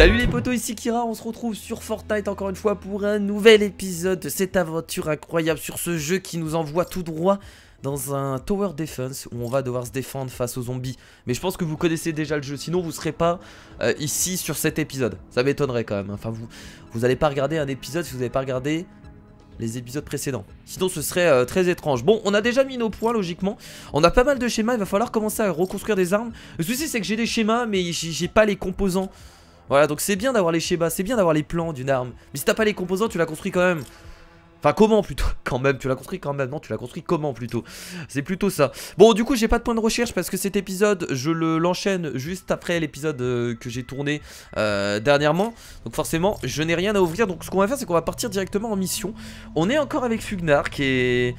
Salut les potos, ici Kira, on se retrouve sur Fortnite encore une fois pour un nouvel épisode de cette aventure incroyable sur ce jeu qui nous envoie tout droit dans un tower defense où on va devoir se défendre face aux zombies. Mais je pense que vous connaissez déjà le jeu, sinon vous ne serez pas ici sur cet épisode. Ça m'étonnerait quand même, enfin vous n'allez pas regarder un épisode si vous n'avez pas regardé les épisodes précédents. Sinon ce serait très étrange. Bon, on a déjà mis nos points logiquement. On a pas mal de schémas, il va falloir commencer à reconstruire des armes. Le souci c'est que j'ai des schémas mais j'ai pas les composants. Voilà, donc c'est bien d'avoir les schémas, c'est bien d'avoir les plans d'une arme. Mais si t'as pas les composants, tu la construis quand même. Enfin, comment plutôt? Quand même, tu la construis quand même. Non, tu la construis comment plutôt? C'est plutôt ça. Bon, du coup, j'ai pas de point de recherche parce que cet épisode, je l'enchaîne juste après l'épisode que j'ai tourné dernièrement. Donc forcément, je n'ai rien à ouvrir. Donc ce qu'on va faire, c'est qu'on va partir directement en mission. On est encore avec Fugnar qui est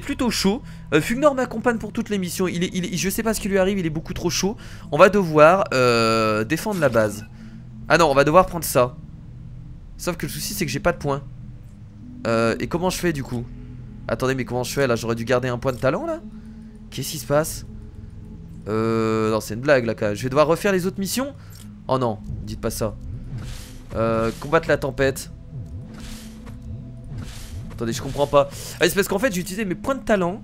plutôt chaud. Fugnar m'accompagne pour toutes les missions. Je sais pas ce qui lui arrive, il est beaucoup trop chaud. On va devoir défendre la base. Ah non, on va devoir prendre ça. Sauf que le souci c'est que j'ai pas de points. Et comment je fais du coup? Attendez, mais comment je fais là? J'aurais dû garder un point de talent là? Qu'est-ce qui se passe? Non, c'est une blague là quand même. Je vais devoir refaire les autres missions? Oh non, dites pas ça. Combattre la tempête. Attendez, je comprends pas. Ah, c'est parce qu'en fait j'ai utilisé mes points de talent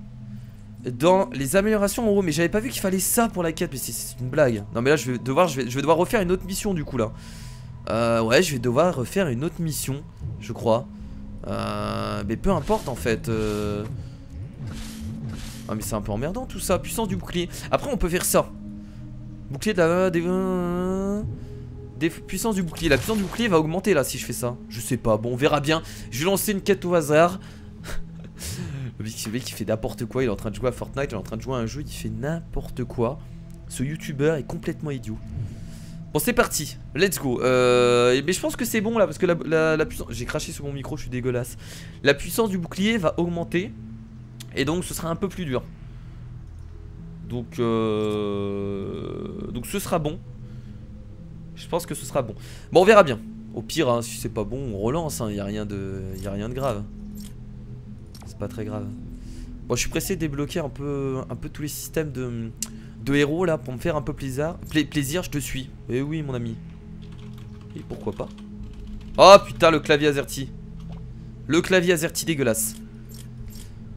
dans les améliorations en haut. Mais j'avais pas vu qu'il fallait ça pour la quête. Mais c'est une blague. Non mais là je vais devoir refaire une autre mission du coup là. Ouais, je vais devoir refaire une autre mission, je crois. Mais peu importe en fait. Ah mais c'est un peu emmerdant tout ça. Puissance du bouclier. Après on peut faire ça. Bouclier de la... puissance du bouclier. La puissance du bouclier va augmenter là si je fais ça. Je sais pas, bon on verra bien. Je vais lancer une quête au hasard. Le mec qui fait n'importe quoi. Il est en train de jouer à Fortnite, il est en train de jouer à un jeu, il fait n'importe quoi. Ce youtubeur est complètement idiot. Bon c'est parti, let's go. Mais je pense que c'est bon là parce que la puissance... J'ai craché sur mon micro, je suis dégueulasse. La puissance du bouclier va augmenter. Et donc ce sera un peu plus dur. Donc ce sera bon. Je pense que ce sera bon. Bon on verra bien. Au pire hein, si c'est pas bon on relance hein. Y a rien de grave. C'est pas très grave. Bon je suis pressé de débloquer un peu tous les systèmes de héros là pour me faire un peu plaisir. Je te suis. Eh oui mon ami. Et pourquoi pas. Oh putain le clavier AZERTY. Le clavier AZERTY dégueulasse.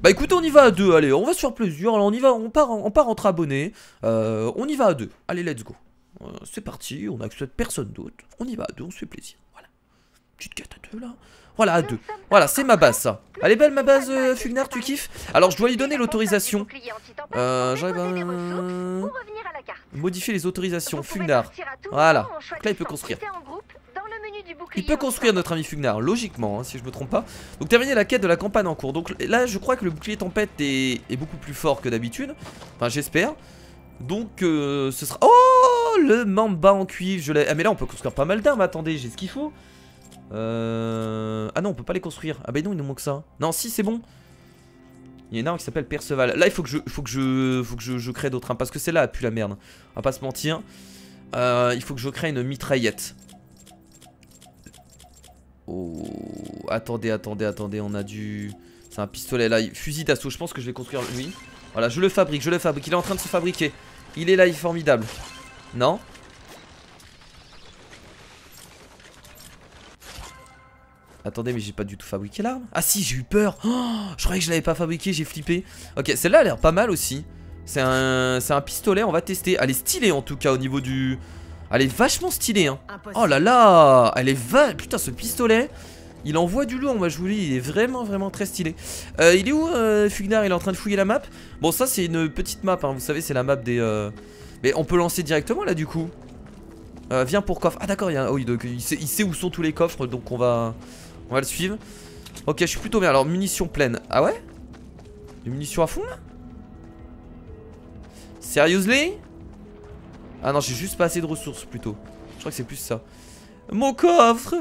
Bah écoutez on y va à deux. Allez on va se faire plaisir. Alors on y va, on part entre abonnés. On y va à deux. Allez let's go. C'est parti, on accepte personne d'autre. On y va à deux, on se fait plaisir. Voilà. Petite quête à deux là. Voilà à deux. Voilà c'est ma base ça. Elle est belle ma base Fugnar, tu kiffes? Alors je dois lui donner l'autorisation. J'arrive à... Modifier les autorisations Fugnar. Voilà. Donc là il peut construire. Il peut construire notre ami Fugnar, logiquement hein, si je me trompe pas. Donc terminer la quête de la campagne en cours. Donc là je crois que le bouclier tempête est beaucoup plus fort que d'habitude. Enfin j'espère. Donc ce sera... Oh le mamba en cuivre je l'ai... Ah mais là on peut construire pas mal d'armes. Attendez j'ai ce qu'il faut. Ah non on peut pas les construire. Ah bah non il nous manque ça. Non si c'est bon. Il y a une arme qui s'appelle Perceval. Là il faut que je crée d'autres armes. Parce que celle-là a pu la merde. On va pas se mentir. Il faut que je crée une mitraillette. Oh attendez on a du... C'est un pistolet là. Fusil d'assaut je pense que je vais construire lui. Voilà je le fabrique. Il est en train de se fabriquer. Il est là il est formidable. Non. Attendez mais j'ai pas du tout fabriqué l'arme. Ah si j'ai eu peur. Oh, je croyais que je l'avais pas fabriqué, j'ai flippé. Ok celle-là a l'air pas mal aussi. C'est un pistolet, on va tester. Elle est stylée en tout cas au niveau du... Elle est vachement stylée hein. Oh là là. Elle est putain ce pistolet il envoie du lourd moi je vous dis. Il est vraiment très stylé. Il est où Fugnar? Il est en train de fouiller la map. Bon ça c'est une petite map hein. Vous savez c'est la map des... Mais on peut lancer directement là du coup. Viens pour coffre. Ah d'accord oui, donc, il sait où sont tous les coffres. Donc on va le suivre. Ok je suis plutôt bien. Alors munitions pleines. Ah ouais? Des munitions à fond là? Seriously? Ah non j'ai juste pas assez de ressources plutôt. Je crois que c'est plus ça. Mon coffre.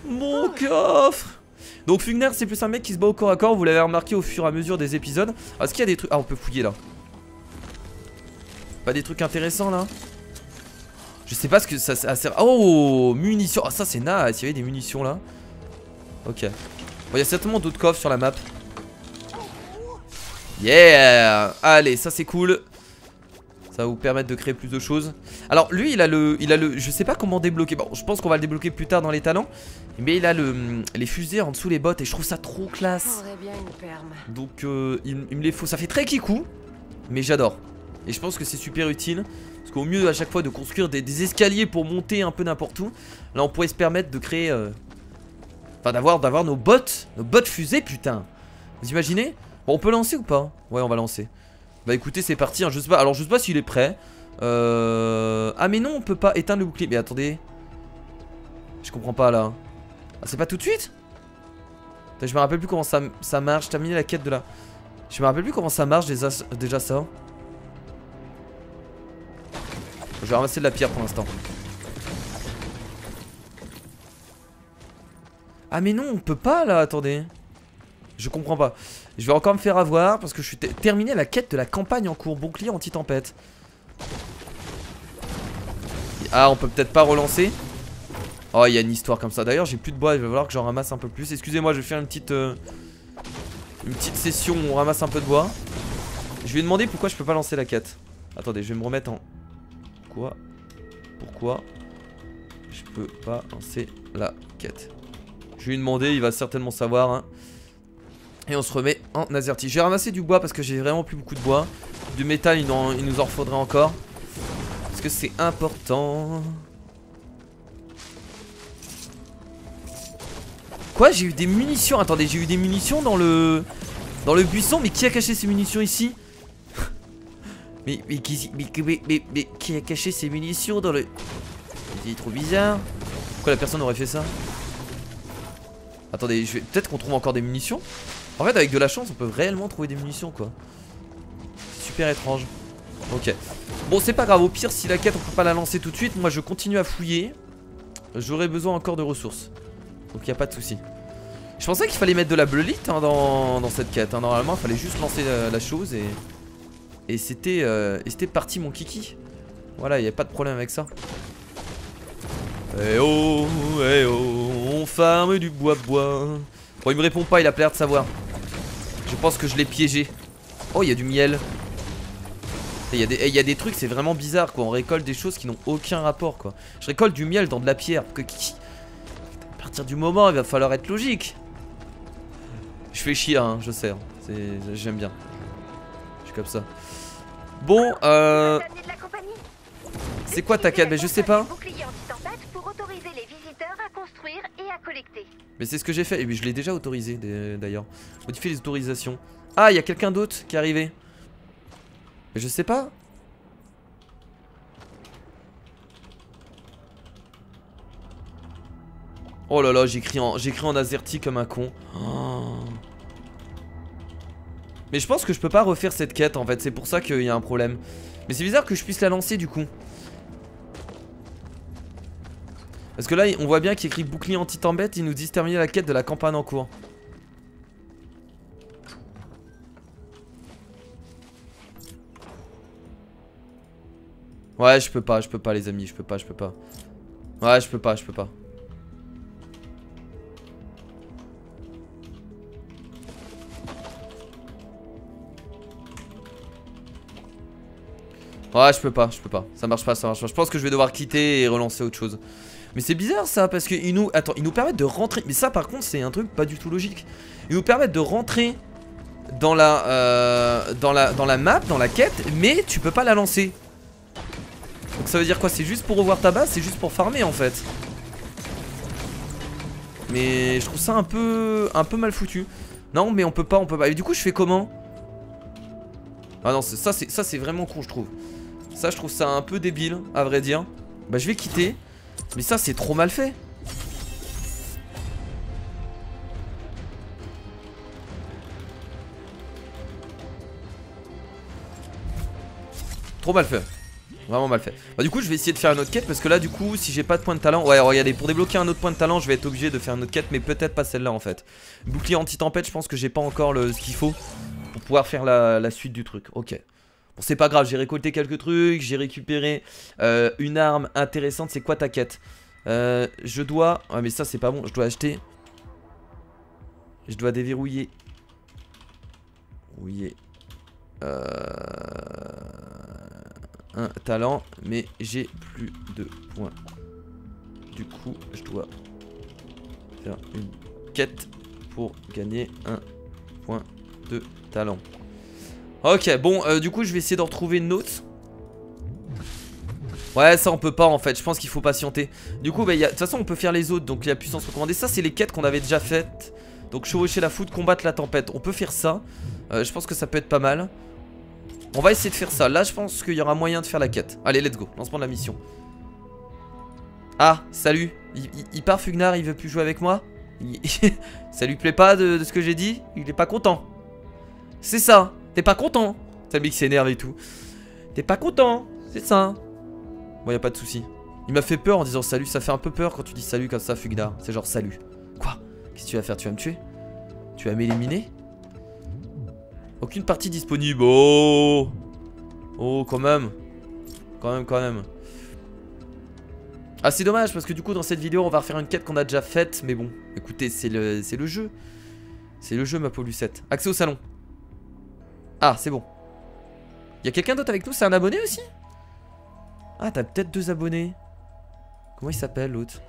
Mon coffre. Donc Fugnar c'est plus un mec qui se bat au corps à corps. Vous l'avez remarqué au fur et à mesure des épisodes. Est-ce qu'il y a des trucs... Ah on peut fouiller là. Pas des trucs intéressants là? Je sais pas ce que ça sert. Oh munitions. Ah ça c'est nice. Il y avait des munitions là. Ok. Bon il y a certainement d'autres coffres sur la map. Yeah. Allez ça c'est cool. Ça va vous permettre de créer plus de choses. Alors lui je sais pas comment débloquer. Bon je pense qu'on va le débloquer plus tard dans les talents. Mais il a les fusées en dessous les bottes et je trouve ça trop classe. Donc il me les faut. Ça fait très kikou. Mais j'adore. Et je pense que c'est super utile. Parce qu'au mieux à chaque fois de construire des escaliers pour monter un peu n'importe où. Là on pourrait se permettre de créer enfin d'avoir nos bottes fusées putain. Vous imaginez? Bon on peut lancer ou pas? Ouais on va lancer. Bah écoutez c'est parti hein. Je sais pas. Alors je sais pas s'il est prêt. Ah mais non on peut pas éteindre le bouclier. Mais attendez. Je comprends pas là. Ah c'est pas tout de suite? Putain, je me rappelle plus comment ça marche. Terminer la quête de la... Je me rappelle plus comment ça marche déjà ça. Je vais ramasser de la pierre pour l'instant. Ah mais non on peut pas là, attendez. Je comprends pas. Je vais encore me faire avoir parce que je suis terminé la quête de la campagne en cours. Bouclier anti-tempête. Ah on peut peut-être pas relancer. Oh il y a une histoire comme ça. D'ailleurs j'ai plus de bois, il va falloir que j'en ramasse un peu plus. Excusez-moi je vais faire une petite session où on ramasse un peu de bois. Je vais demander pourquoi je peux pas lancer la quête. Attendez je vais me remettre en... Pourquoi je peux pas lancer la quête? Je vais lui demander, il va certainement savoir hein. Et on se remet en azerty. J'ai ramassé du bois parce que j'ai vraiment plus beaucoup de bois. Du métal il nous en faudrait encore. Parce que c'est important. Quoi? J'ai eu des munitions. Attendez j'ai eu des munitions dans le buisson. Mais qui a caché ces munitions ici? Mais qui a caché ces munitions dans le... C'est trop bizarre. Pourquoi la personne aurait fait ça? Attendez, peut-être qu'on trouve encore des munitions. En fait avec de la chance on peut réellement trouver des munitions quoi. C'est super étrange. Ok. Bon c'est pas grave, au pire si la quête on peut pas la lancer tout de suite. Moi je continue à fouiller. J'aurai besoin encore de ressources. Donc y a pas de souci. Je pensais qu'il fallait mettre de la bleulite hein, dans cette quête hein. Normalement il fallait juste lancer la chose et c'était parti mon kiki. Voilà, il n'y a pas de problème avec ça. Eh oh, on farme du bois. Bon, il me répond pas, il a pas l'air de savoir. Je pense que je l'ai piégé. Oh, il y a du miel. Il y a des trucs, c'est vraiment bizarre quoi. On récolte des choses qui n'ont aucun rapport quoi. Je récolte du miel dans de la pierre. À partir du moment, il va falloir être logique. Je fais chier, hein, je sais. J'aime bien. Je suis comme ça. Bon, c'est quoi ta quête? Mais je sais pas. Mais c'est ce que j'ai fait. Et puis je l'ai déjà autorisé d'ailleurs. Modifier les autorisations. Ah, il y a quelqu'un d'autre qui est arrivé. Mais je sais pas. Oh là là, j'écris en azerty comme un con. Oh. Mais je pense que je peux pas refaire cette quête en fait. C'est pour ça qu'il y a un problème. Mais c'est bizarre que je puisse la lancer du coup. Parce que là on voit bien qu'il écrit bouclier anti-tempête. Ils nous disent terminer la quête de la campagne en cours. Ouais je peux pas les amis. Je peux pas. Ouais je peux pas. Ouais je peux pas. Ça marche pas. Je pense que je vais devoir quitter et relancer autre chose. Mais c'est bizarre ça parce que ils nous permettent de rentrer. Mais ça par contre c'est un truc pas du tout logique. Ils nous permettent de rentrer dans la map, dans la quête. Mais tu peux pas la lancer. Donc ça veut dire quoi? C'est juste pour revoir ta base? C'est juste pour farmer en fait. Mais je trouve ça un peu mal foutu. Non mais on peut pas. Et du coup je fais comment? Ah non ça c'est vraiment con je trouve. Ça je trouve ça un peu débile à vrai dire. Bah je vais quitter. Mais ça c'est trop mal fait. Trop mal fait. Vraiment mal fait. Bah du coup je vais essayer de faire une autre quête. Parce que là du coup si j'ai pas de point de talent... Ouais regardez, pour débloquer un autre point de talent je vais être obligé de faire une autre quête. Mais peut-être pas celle-là en fait. Bouclier anti-tempête je pense que j'ai pas encore ce qu'il faut pour pouvoir faire la suite du truc. Ok. Bon c'est pas grave, j'ai récolté quelques trucs. J'ai récupéré une arme intéressante. C'est quoi ta quête? Je dois... Ah mais ça c'est pas bon, je dois acheter. Je dois déverrouiller. un talent, mais j'ai plus de points. Du coup, je dois faire une quête pour gagner un point de talent. Ok, bon, du coup, je vais essayer d'en retrouver une autre. Ouais, ça on peut pas en fait, je pense qu'il faut patienter. Du coup, bah, de toute façon, on peut faire les autres. Donc, il y a puissance recommandée. Ça, c'est les quêtes qu'on avait déjà faites. Donc, chevaucher la foudre, combattre la tempête. On peut faire ça. Je pense que ça peut être pas mal. On va essayer de faire ça. Là, je pense qu'il y aura moyen de faire la quête. Allez, let's go. Lancement de la mission. Ah, salut. Il part, Fugnar, il veut plus jouer avec moi. Ça lui plaît pas de ce que j'ai dit. Il est pas content. C'est ça. T'es pas content. C'est le mec qui s'énerve et tout. T'es pas content. C'est ça. Bon, y a pas de souci. Il m'a fait peur en disant salut. Ça fait un peu peur quand tu dis salut comme ça, Fugnar. C'est genre salut. Quoi? Qu'est-ce que tu vas faire? Tu vas me tuer? Tu vas m'éliminer? Aucune partie disponible. Oh. Oh, quand même. Quand même. Ah, c'est dommage parce que du coup, dans cette vidéo, on va refaire une quête qu'on a déjà faite. Mais bon, écoutez, c'est le jeu. C'est le jeu, ma pauvre Lucette. Accès au salon. Ah, c'est bon. Y'a quelqu'un d'autre avec nous? C'est un abonné aussi? Ah, t'as peut-être 2 abonnés. Comment il s'appelle l'autre?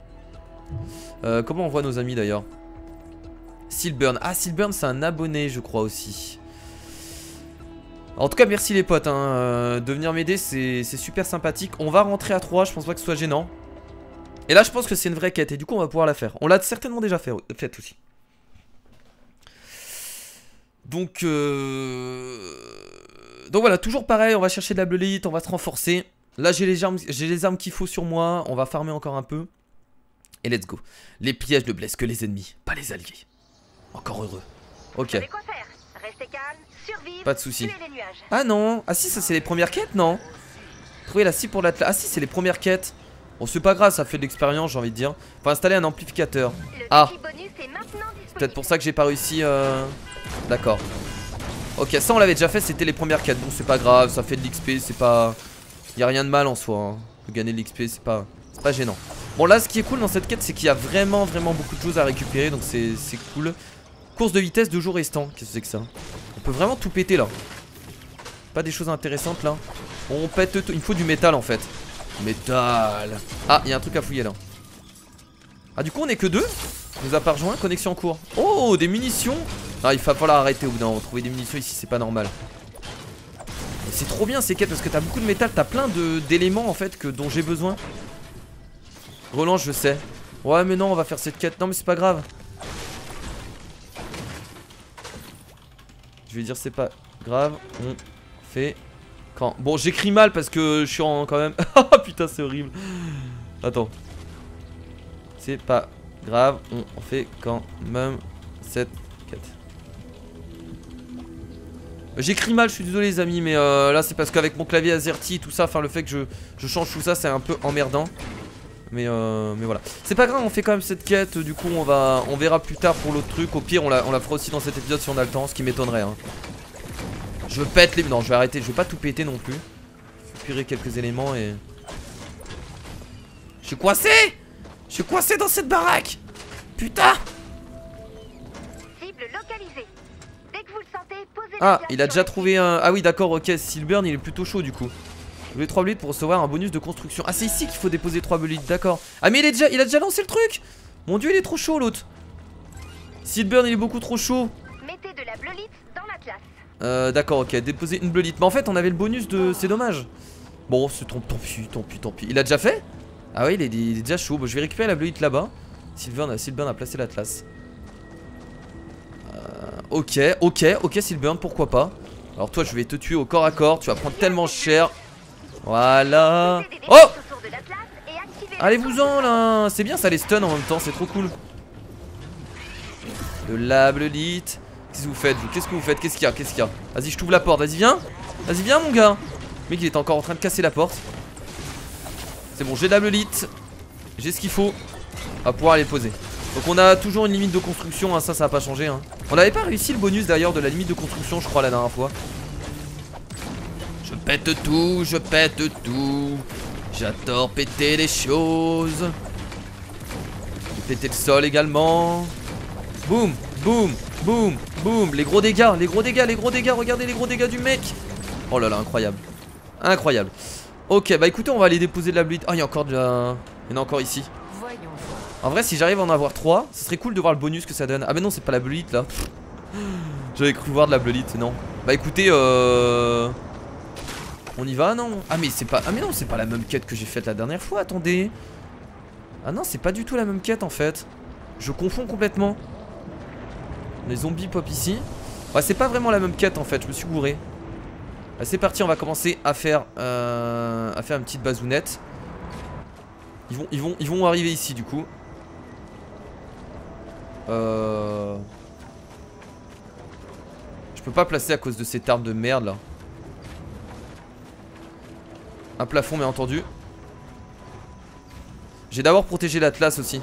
Comment on voit nos amis d'ailleurs? Silburn. Ah, Silburn, c'est un abonné, je crois aussi. En tout cas, merci les potes. De venir m'aider, c'est super sympathique. On va rentrer à 3, je pense pas que ce soit gênant. Et là, je pense que c'est une vraie quête. Et du coup, on va pouvoir la faire. On l'a certainement déjà faite aussi. Donc voilà, toujours pareil. On va chercher de la bleuite, on va se renforcer. Là, j'ai les armes qu'il faut sur moi. On va farmer encore un peu. Et let's go. Les pièges ne blessent que les ennemis, pas les alliés. Encore heureux. Ok. Pas de soucis. Ah non. Ah si, ça c'est les premières quêtes, non? Trouver la cible pour l'atlas. Ah si, c'est les premières quêtes. Bon, c'est pas grave, ça fait de l'expérience, j'ai envie de dire. Faut installer un amplificateur. Ah, c'est peut-être pour ça que j'ai pas réussi. D'accord. Ok, ça on l'avait déjà fait, c'était les premières quêtes. Bon, c'est pas grave, ça fait de l'XP, c'est pas... Y'a rien de mal en soi, hein. De gagner de l'XP, c'est pas gênant. Bon, là, ce qui est cool dans cette quête, c'est qu'il y a vraiment beaucoup de choses à récupérer. Donc c'est cool. Course de vitesse de jour restant. Qu'est-ce que c'est que ça? On peut vraiment tout péter là. Pas des choses intéressantes là. On pète tout. Il me faut du métal en fait. Métal. Ah, il y a un truc à fouiller là. Ah, du coup, on est que 2. Il nous a pas rejoint. Connexion en cours. Oh, des munitions. Ah, il va falloir arrêter au bout d'un moment. Trouver des munitions ici, c'est pas normal. C'est trop bien ces quêtes parce que t'as beaucoup de métal. T'as plein d'éléments en fait dont j'ai besoin. Relance, je sais. Ouais, mais non, on va faire cette quête. Non, mais c'est pas grave. Je vais dire c'est pas grave. On fait quand... Bon, j'écris mal parce que je suis en quand même... Oh putain, c'est horrible. Attends. C'est pas grave. On fait quand même cette quête. J'écris mal, je suis désolé les amis. Mais là c'est parce qu'avec mon clavier AZERTY tout ça, enfin le fait que je change tout ça, c'est un peu emmerdant. Mais voilà. C'est pas grave, on fait quand même cette quête. Du coup on verra plus tard pour l'autre truc. Au pire on la fera aussi dans cet épisode si on a le temps. Ce qui m'étonnerait hein. Je pète les... Non, je vais arrêter, je vais pas tout péter non plus. Je vais récupérer quelques éléments et... Je suis coincé. Je suis coincé dans cette baraque. Putain. Cible localisée. Dès que vous le sentez, posez Ah, il a déjà trouvé un... Ah oui d'accord, ok, Silburn il est plutôt chaud du coup. Je voulais 3 blits pour recevoir un bonus de construction. Ah c'est ici qu'il faut déposer 3 blits, d'accord. Ah mais il a déjà lancé le truc. Mon dieu, il est trop chaud l'autre. Silburn il est beaucoup trop chaud. Mettez de la bleulite dans l'atlas. D'accord, ok, déposer une bleulite. Mais en fait on avait le bonus de... C'est dommage. Bon, c'est tant pis. Il a déjà fait? Ah oui, il est déjà chaud. Bon, je vais récupérer la bleulite là-bas. Silburn a placé l'atlas. Ok, Silburn, pourquoi pas. Alors toi je vais te tuer au corps à corps. Tu vas prendre tellement cher. Voilà. Oh! Allez-vous-en là. C'est bien ça les stun en même temps, c'est trop cool. De la bleulite. Qu'est-ce que vous faites vous? Qu'est-ce que vous faites? Qu'est-ce qu'il y a? Vas-y, je t'ouvre la porte, vas-y viens. Vas-y viens mon gars. Le mec il est encore en train de casser la porte. C'est bon, j'ai de la bleulite. J'ai ce qu'il faut. On va pouvoir aller poser. Donc on a toujours une limite de construction hein, ça va pas changer hein. On n'avait pas réussi le bonus d'ailleurs de la limite de construction je crois la dernière fois. Je pète tout. J'adore péter les choses. Je vais péter le sol également. Boum. Les gros dégâts. Regardez les gros dégâts du mec. Oh là là, incroyable. Ok, bah écoutez, on va aller déposer de la blite. Ah, il y a encore de la... Il y en a encore ici. En vrai, si j'arrive à en avoir 3, ce serait cool de voir le bonus que ça donne. Ah mais non, c'est pas la blite là. J'avais cru voir de la blite, non. Bah écoutez, on y va, non? Ah mais c'est pas... Ah mais non, c'est pas la même quête que j'ai faite la dernière fois, attendez. Ah non, c'est pas du tout la même quête en fait. Je confonds complètement. Les zombies pop ici. Ouais, c'est pas vraiment la même quête en fait, je me suis gouré. Bah, c'est parti, on va commencer à faire une petite bazounette. Ils vont arriver ici du coup. Je peux pas placer à cause de cette arme de merde là. Un plafond bien entendu. J'ai d'abord protégé l'Atlas aussi.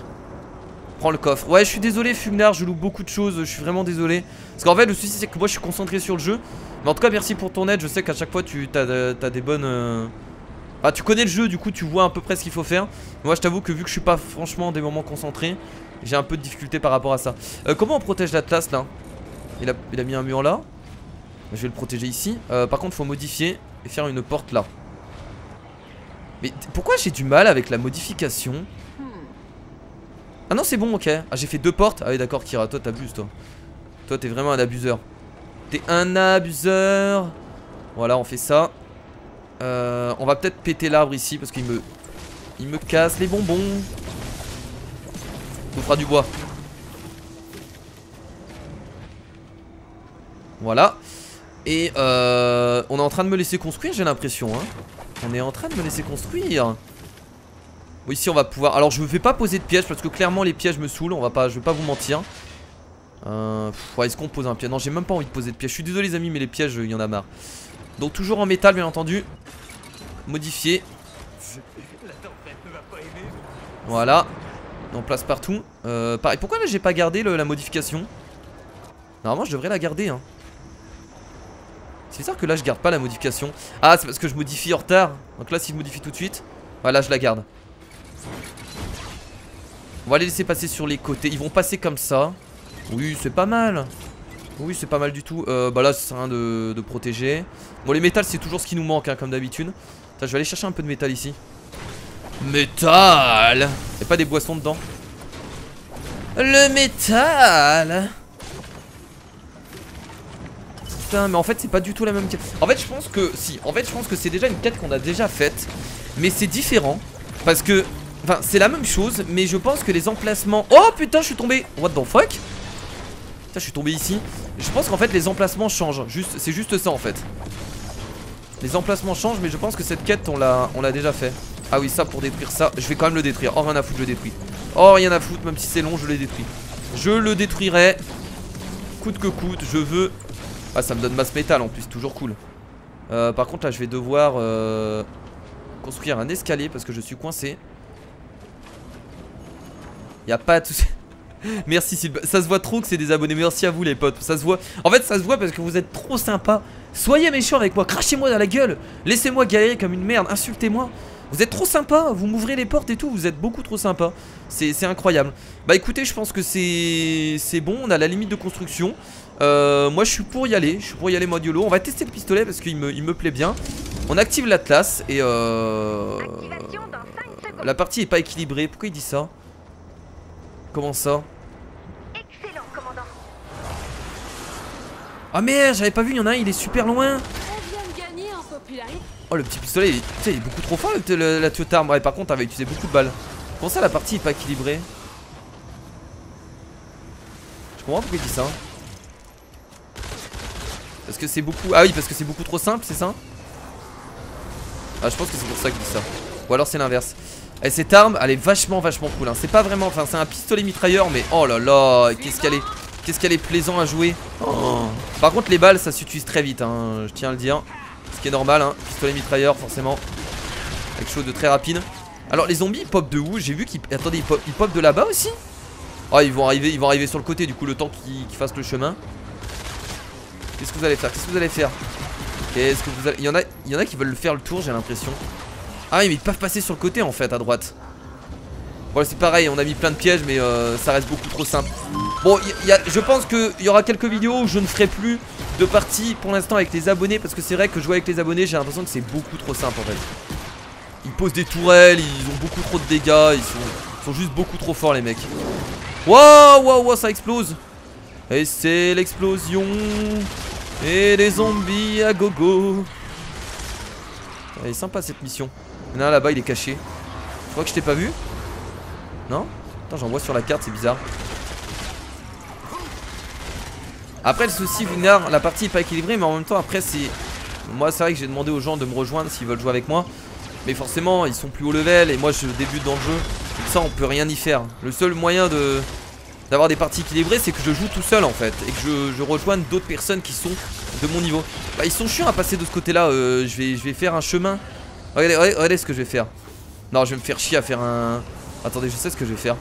Prends le coffre. Ouais, je suis désolé Fumnar, je loupe beaucoup de choses, je suis vraiment désolé. Parce qu'en fait le souci c'est que moi je suis concentré sur le jeu. Mais en tout cas merci pour ton aide, je sais qu'à chaque fois tu as des bonnes... Ah, tu connais le jeu, du coup tu vois à peu près ce qu'il faut faire. Moi je t'avoue que vu que je suis pas franchement des moments concentrés, j'ai un peu de difficulté par rapport à ça. Comment on protège l'Atlas là? Il a mis un mur là. Je vais le protéger ici. Par contre faut modifier et faire une porte là. Mais pourquoi j'ai du mal avec la modification? Ah non c'est bon, ok. Ah j'ai fait 2 portes. Ah oui d'accord Kira, toi t'abuses toi. Toi t'es vraiment un abuseur. T'es un abuseur. Voilà on fait ça. On va peut-être péter l'arbre ici parce qu'il me casse les bonbons. On fera du bois. Voilà. Et on est en train de me laisser construire, j'ai l'impression hein. On est en train de me laisser construire. Bon, ici on va pouvoir... Alors je ne vais pas poser de pièges parce que clairement les pièges me saoulent. Je vais pas vous mentir. Ouais, est-ce qu'on pose un piège? Non, j'ai même pas envie de poser de pièges. Je suis désolé les amis mais les pièges il y en a marre. Donc toujours en métal bien entendu. Modifier. Voilà. On place partout. Pareil. Pourquoi là j'ai pas gardé la modification? Normalement je devrais la garder hein. C'est bizarre que là je garde pas la modification. Ah c'est parce que je modifie en retard. Donc là si je modifie tout de suite, voilà je la garde. On va les laisser passer sur les côtés. Ils vont passer comme ça. Oui c'est pas mal. Oui c'est pas mal du tout. Bah là ça sert à rien de protéger. Bon les métals c'est toujours ce qui nous manque hein, comme d'habitude. Je vais aller chercher un peu de métal ici. Métal. Y'a pas des boissons dedans? Le métal. Putain mais en fait c'est pas du tout la même quête. En fait je pense que si. En fait je pense que c'est déjà une quête qu'on a déjà faite. Mais c'est différent. Parce que enfin c'est la même chose. Mais je pense que les emplacements... Oh putain je suis tombé. What the fuck? Putain je suis tombé ici. Je pense qu'en fait les emplacements changent. C'est juste ça en fait. Les emplacements changent mais je pense que cette quête on l'a déjà fait. Ah oui ça pour détruire ça. Je vais quand même le détruire. Oh rien à foutre je le détruis. Oh rien à foutre même si c'est long je le détruis. Je le détruirai. Coûte que coûte. Je veux... Ah ça me donne masse métal en plus, toujours cool. Par contre là je vais devoir construire un escalier parce que je suis coincé. Y'a pas de soucis. Merci Sylvain, ça se voit trop que c'est des abonnés. Merci à vous les potes, ça se voit. En fait ça se voit parce que vous êtes trop sympas. Soyez méchants avec moi, crachez-moi dans la gueule. Laissez-moi galérer comme une merde, insultez-moi. Vous êtes trop sympa, vous m'ouvrez les portes et tout. Vous êtes beaucoup trop sympa. C'est incroyable. Bah écoutez je pense que c'est bon. On a la limite de construction. Moi je suis pour y aller. Je suis pour y aller mode YOLO. On va tester le pistolet parce qu'il me plaît bien. On active l'Atlas et la partie est pas équilibrée. Pourquoi il dit ça? Comment ça? Excellent, commandant. Ah merde j'avais pas vu, il y en a un il est super loin. On vient de gagner en popularité. Oh le petit pistolet il est beaucoup trop fort la Tiotarme. Ouais par contre t'avais utilisé beaucoup de balles. Comment ça la partie est pas équilibrée? Je comprends pourquoi il dit ça. Parce que c'est beaucoup... Ah oui parce que c'est beaucoup trop simple c'est ça? Ah je pense que c'est pour ça qu'il dit ça. Ou alors c'est l'inverse. Et cette arme elle est vachement cool hein. C'est pas vraiment... Enfin c'est un pistolet mitrailleur mais oh là là. Qu'est-ce qu'elle est plaisant à jouer. Oh. Par contre les balles ça s'utilise très vite hein. Je tiens à le dire. Ce qui est normal hein. Pistolet mitrailleur forcément. Quelque chose de très rapide. Alors les zombies ils pop de où? J'ai vu qu'ils... Attendez ils pop de là-bas aussi? Oh ils vont arriver sur le côté du coup le temps qu'ils fassent le chemin. Qu'est-ce que vous allez faire? Qu'est-ce que vous allez faire? Qu'est-ce que vous allez... Il y en a qui veulent faire le tour j'ai l'impression. Ah oui mais ils peuvent passer sur le côté en fait à droite. Bon c'est pareil on a mis plein de pièges mais ça reste beaucoup trop simple. Bon je pense qu'il y aura quelques vidéos où je ne ferai plus de parties pour l'instant avec les abonnés. Parce que c'est vrai que jouer avec les abonnés j'ai l'impression que c'est beaucoup trop simple en fait. Ils posent des tourelles, ils ont beaucoup trop de dégâts. Ils sont juste beaucoup trop forts les mecs. Waouh, waouh, waouh, ça explose. Et c'est l'explosion. Et les zombies à gogo. Elle est sympa cette mission. Il y en a un là-bas, il est caché. Je crois que je t'ai pas vu. Non? Attends, j'en vois sur la carte, c'est bizarre. Après le souci, Vulgar, la partie est pas équilibrée, mais en même temps après c'est... Moi c'est vrai que j'ai demandé aux gens de me rejoindre s'ils veulent jouer avec moi. Mais forcément ils sont plus haut level et moi je débute dans le jeu. Donc ça on peut rien y faire. Le seul moyen d'avoir des parties équilibrées, c'est que je joue tout seul en fait. Et que je rejoigne d'autres personnes qui sont de mon niveau. Bah ils sont chiants à passer de ce côté là. Je vais faire un chemin. Regardez ce que je vais faire. Non, je vais me faire chier à faire un... Attendez, je sais ce que je vais faire.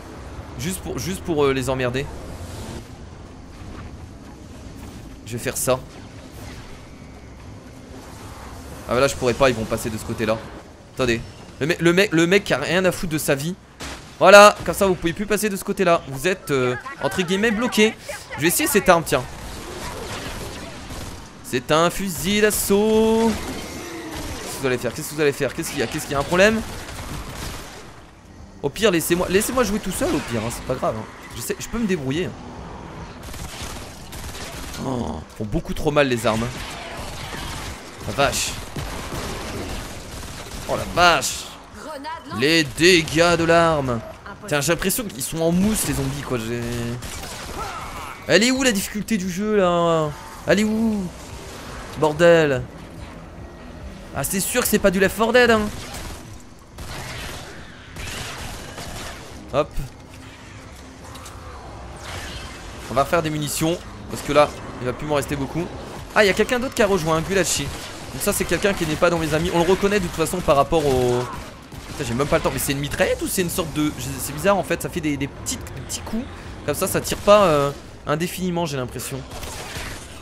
Juste pour les emmerder. Je vais faire ça. Ah bah là je pourrais pas, ils vont passer de ce côté là. Attendez. Le mec qui a rien à foutre de sa vie. Voilà, comme ça vous pouvez plus passer de ce côté là. Vous êtes entre guillemets bloqué. Je vais essayer cette arme, tiens. C'est un fusil d'assaut. Qu'est-ce que vous allez faire? Qu'est-ce que vous allez faire? Qu'est-ce qu'il y a? Qu'est-ce qu'il y a un problème? Au pire, laissez-moi jouer tout seul au pire, hein, c'est pas grave. Hein. Je peux me débrouiller. Hein. Oh, font beaucoup trop mal les armes. La vache. Oh la vache. Les dégâts de l'arme. Tiens, j'ai l'impression qu'ils sont en mousse les zombies quoi. Elle est où la difficulté du jeu là? Elle est où? Bordel. Ah c'est sûr que c'est pas du Left 4 Dead hein. Hop. On va refaire des munitions. Parce que là, il va plus m'en rester beaucoup. Ah, il y a quelqu'un d'autre qui a rejoint, Gulachi. Donc ça, c'est quelqu'un qui n'est pas dans mes amis. On le reconnaît de toute façon par rapport au... Putain, j'ai même pas le temps. Mais c'est une mitraillette ou c'est une sorte de... C'est bizarre en fait, ça fait des petits coups. Comme ça tire pas indéfiniment, j'ai l'impression.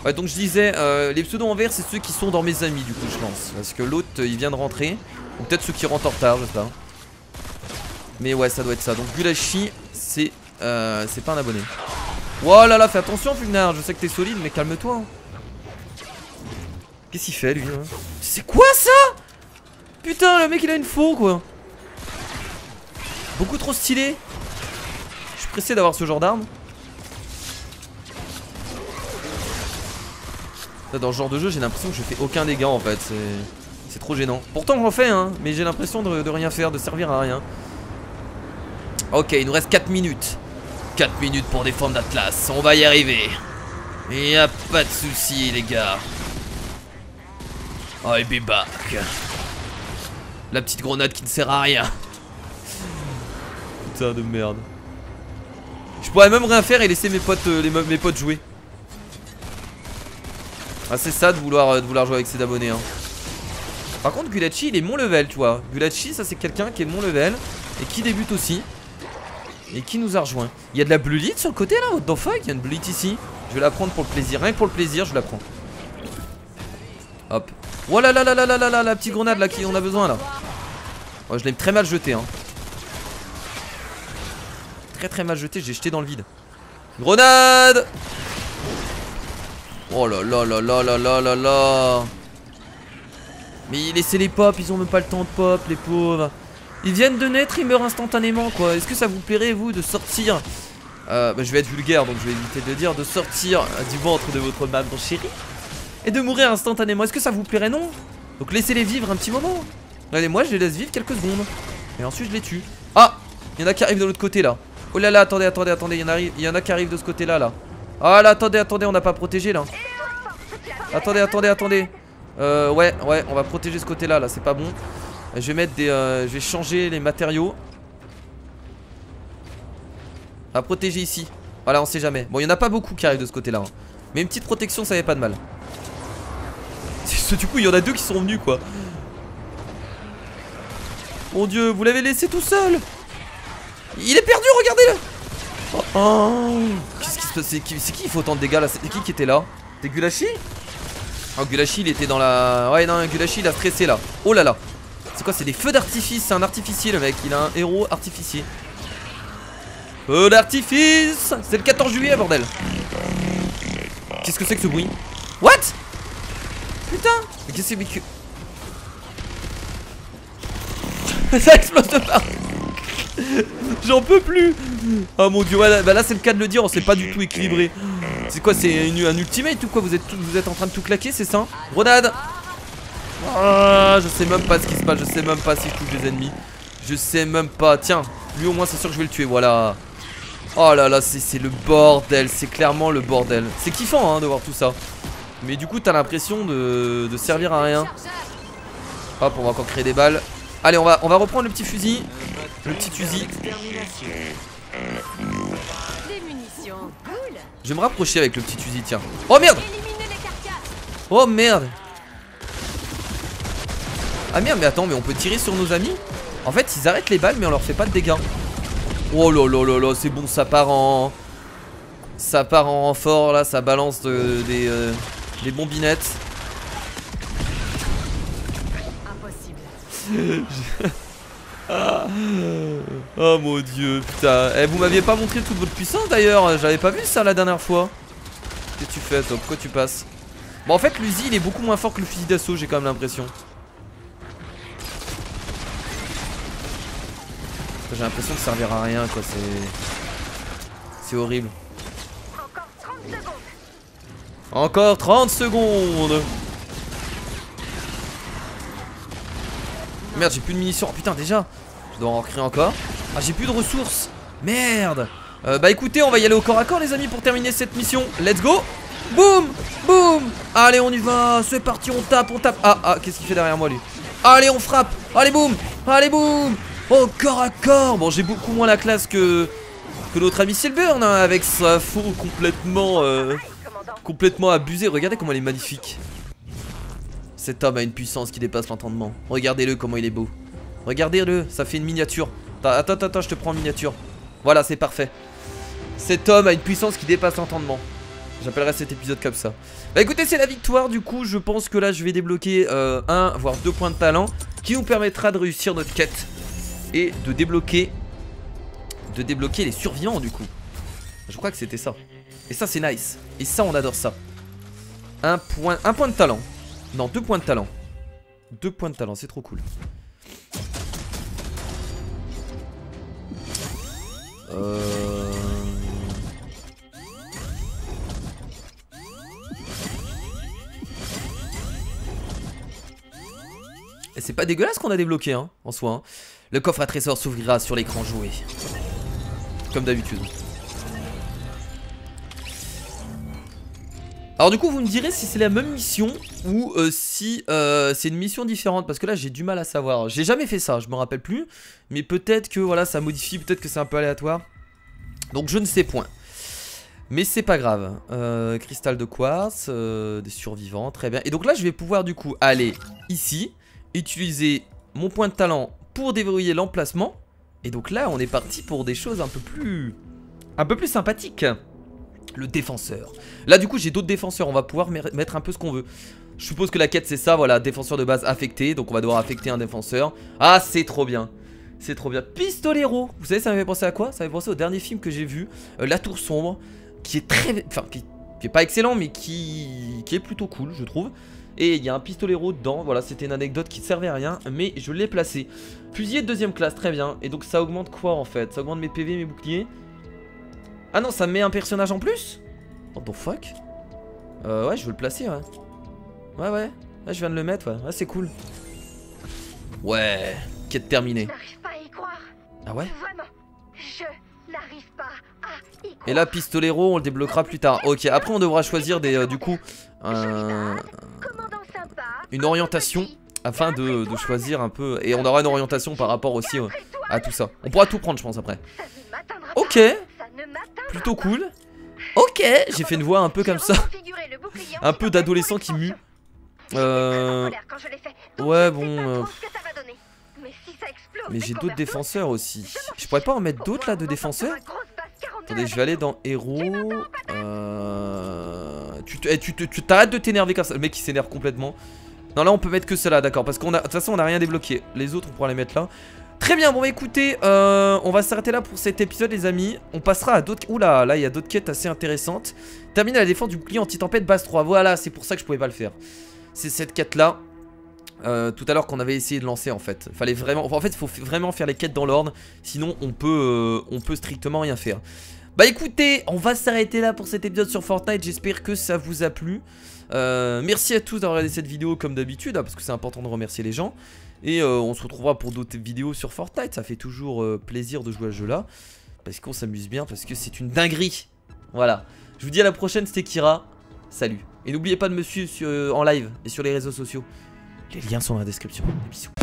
Ouais, donc je disais, les pseudos en vert, c'est ceux qui sont dans mes amis, du coup, je pense. Parce que l'autre, il vient de rentrer. Ou peut-être ceux qui rentrent en retard, je sais pas. Mais ouais, ça doit être ça. Donc Gulachi, c'est pas un abonné. Oh là là, fais attention Fulnar, je sais que t'es solide mais calme-toi. Qu'est-ce qu'il fait lui hein? C'est quoi ça? Putain, le mec il a une faux quoi. Beaucoup trop stylé. Je suis pressé d'avoir ce genre d'arme. Dans ce genre de jeu j'ai l'impression que je fais aucun dégât en fait. C'est trop gênant. Pourtant j'en fais hein, mais j'ai l'impression de rien faire, de servir à rien. Ok, il nous reste 4 minutes. 4 minutes pour défendre Atlas, on va y arriver. Y a pas de soucis les gars. I'll be back. La petite grenade qui ne sert à rien. Putain de merde. Je pourrais même rien faire et laisser mes potes jouer. Ah c'est ça de vouloir jouer avec ses abonnés hein. Par contre Gulachi il est mon level tu vois. Gulachi ça c'est quelqu'un qui est mon level et qui débute aussi. Et qui nous a rejoint. Il y a de la blue light sur le côté là. What the fuck? Il y a une blue light ici. Je vais la prendre pour le plaisir. Rien que pour le plaisir je la prends. Hop. Oh là là là là là là là. La petite grenade là qui on a besoin là. Oh, je l'ai très mal jeté hein. Très mal jeté. J'ai jeté dans le vide. Grenade. Oh là là là là là là là là. Mais laissez les pop. Ils ont même pas le temps de pop les pauvres. Ils viennent de naître, ils meurent instantanément quoi. Est-ce que ça vous plairait vous de sortir bah, je vais être vulgaire donc je vais éviter de le dire. De sortir du ventre de votre maman chérie et de mourir instantanément. Est-ce que ça vous plairait? Non. Donc laissez-les vivre un petit moment. Regardez moi je les laisse vivre quelques secondes. Et ensuite je les tue. Ah, il y en a qui arrivent de l'autre côté là. Oh là là, attendez. Il y en a qui arrivent de ce côté là. Ah là, attendez, on n'a pas protégé là. Attendez. Ouais, on va protéger ce côté là, c'est pas bon. Je vais mettre des... je vais changer les matériaux. On va protéger ici. Voilà, on sait jamais. Bon, il y en a pas beaucoup qui arrivent de ce côté là hein. Mais une petite protection ça fait pas de mal. Du coup il y en a deux qui sont venus quoi. Mon dieu, vous l'avez laissé tout seul. Il est perdu, regardez-le. Oh. Qu'est-ce qui se passe? C'est qui il faut autant de dégâts là? C'était qui était là? C'était Gulachi? Oh Gulachi il était dans la... Ouais non, Gulachi il a stressé là. Oh là là. C'est quoi? C'est des feux d'artifice. C'est un artificier le mec. Il a un héros artificier. Feu d'artifice. C'est le 14 juillet bordel. Qu'est-ce que c'est que ce bruit? What? Putain. Mais qu'est-ce que c'est que... Ça explose de partout. J'en peux plus. Oh mon dieu, ouais, bah là c'est le cas de le dire, on s'est pas du tout équilibré. C'est quoi, c'est un ultimate ou quoi? Vous êtes en train de tout claquer, c'est ça? Grenade. Ah, je sais même pas ce qui se passe, je sais même pas si je touche les ennemis. Je sais même pas, tiens, lui au moins c'est sûr que je vais le tuer, voilà. Oh là là, c'est le bordel, c'est clairement le bordel. C'est kiffant hein, de voir tout ça. Mais du coup t'as l'impression de servir à rien. Hop, on va encore créer des balles. Allez, on va reprendre le petit fusil. Le petit fusil. Des munitions. Cool. Je vais me rapprocher avec le petit fusil, tiens. Oh merde. Éliminez les carcasses. Oh merde. Ah merde, mais attends, mais on peut tirer sur nos amis? En fait, ils arrêtent les balles, mais on leur fait pas de dégâts. Oh là là là là, c'est bon, ça part en... Ça part en renfort, là, ça balance des bombinettes. Impossible. Oh mon dieu, putain. Eh, vous m'aviez pas montré toute votre puissance d'ailleurs. J'avais pas vu ça la dernière fois. Qu'est-ce que tu fais, toi? Pourquoi tu passes? Bon, en fait, l'Uzi il est beaucoup moins fort que le fusil d'assaut, j'ai quand même l'impression. J'ai l'impression que ça servira à rien, quoi. C'est horrible. Encore 30 secondes. Encore 30 secondes. Merde, j'ai plus de munitions. Oh putain, déjà. Je dois en recréer encore. Ah, j'ai plus de ressources. Merde. Bah écoutez, on va y aller au corps à corps, les amis, pour terminer cette mission. Let's go. Boum. Boum. Allez, on y va. C'est parti, on tape, on tape. Ah, qu'est-ce qu'il fait derrière moi, lui? Allez, on frappe. Allez, boum. Allez, boum. Oh, corps à corps. Bon, j'ai beaucoup moins la classe que notre ami Silburn, hein, avec sa faux complètement abusé. Regardez comment il est magnifique. Cet homme a une puissance qui dépasse l'entendement. Regardez-le comment il est beau. Regardez-le, ça fait une miniature. Attends, je te prends en miniature. Voilà, c'est parfait. Cet homme a une puissance qui dépasse l'entendement. J'appellerai cet épisode comme ça. Bah écoutez, c'est la victoire. Du coup, je pense que là, je vais débloquer 1 voire 2 points de talent qui nous permettra de réussir notre quête et de débloquer les survivants du coup. Je crois que c'était ça. Et ça, c'est nice. Et ça, on adore ça. Un point de talent. Non, 2 points de talent. 2 points de talent, c'est trop cool. Et c'est pas dégueulasse qu'on a débloqué hein, en soi hein. Le coffre à trésor s'ouvrira sur l'écran joué. Comme d'habitude. Alors du coup vous me direz si c'est la même mission ou si c'est une mission différente. Parce que là j'ai du mal à savoir. J'ai jamais fait ça, je me rappelle plus. Mais peut-être que voilà ça modifie, peut-être que c'est un peu aléatoire. Donc je ne sais point. Mais c'est pas grave. Cristal de quartz, des survivants, très bien. Et donc là je vais pouvoir du coup aller ici, utiliser mon point de talent pour déverrouiller l'emplacement. Et donc là on est parti pour des choses un peu plus sympathiques. Le défenseur. Là du coup j'ai d'autres défenseurs. On va pouvoir mettre un peu ce qu'on veut. Je suppose que la quête c'est ça, voilà, défenseur de base affecté. Donc on va devoir affecter un défenseur. Ah c'est trop bien. C'est trop bien. Pistolero. Vous savez ça m'avait pensé à quoi? Ça m'avait pensé au dernier film que j'ai vu, La Tour Sombre. Qui est très... Enfin qui est pas excellent mais qui est plutôt cool je trouve. Et il y a un pistolero dedans. Voilà, c'était une anecdote qui ne servait à rien, mais je l'ai placé. Fusilier de 2ème classe, très bien. Et donc ça augmente quoi en fait? Ça augmente mes PV, mes boucliers. Ah non, ça me met un personnage en plus? What the fuck? Ouais, je veux le placer, ouais. Ouais, je viens de le mettre, ouais. Ouais, c'est cool. Ouais, quête terminée. Je n'arrive pas à y croire. Ah ouais? Vraiment, je n'arrive pas à y croire. Et là, pistolero, on le débloquera plus tard. Ok, après on devra choisir du coup une orientation afin de choisir un peu. Et on aura une orientation par rapport aussi à tout ça. On pourra tout prendre, je pense, après. Ok, plutôt cool. Ok, j'ai fait une voix un peu comme ça. Un peu d'adolescent qui mue. Ouais, bon. Mais j'ai d'autres défenseurs aussi. Je pourrais pas en mettre d'autres là de défenseurs? Attendez, je vais aller dans héros. Tu t'arrêtes de t'énerver comme ça. Le mec il s'énerve complètement. Non, là on peut mettre que cela, d'accord. Parce qu'on a, de toute façon on a rien débloqué. Les autres on pourra les mettre là. Très bien, bon bah écoutez, on va s'arrêter là pour cet épisode les amis. On passera à d'autres... Oula, là il y a d'autres quêtes assez intéressantes. Terminer la défense du bouclier anti-tempête base 3. Voilà, c'est pour ça que je pouvais pas le faire. C'est cette quête là. tout à l'heure qu'on avait essayé de lancer en fait. Fallait vraiment, en fait il faut vraiment faire les quêtes dans l'ordre, sinon on peut strictement rien faire. Bah écoutez, on va s'arrêter là pour cet épisode sur Fortnite, j'espère que ça vous a plu. Merci à tous d'avoir regardé cette vidéo comme d'habitude, hein, parce que c'est important de remercier les gens. Et on se retrouvera pour d'autres vidéos sur Fortnite, ça fait toujours plaisir de jouer à ce jeu là. Parce qu'on s'amuse bien, parce que c'est une dinguerie. Voilà, je vous dis à la prochaine, c'était Kira, salut. Et n'oubliez pas de me suivre en live et sur les réseaux sociaux. Les liens sont dans la description. Des bisous.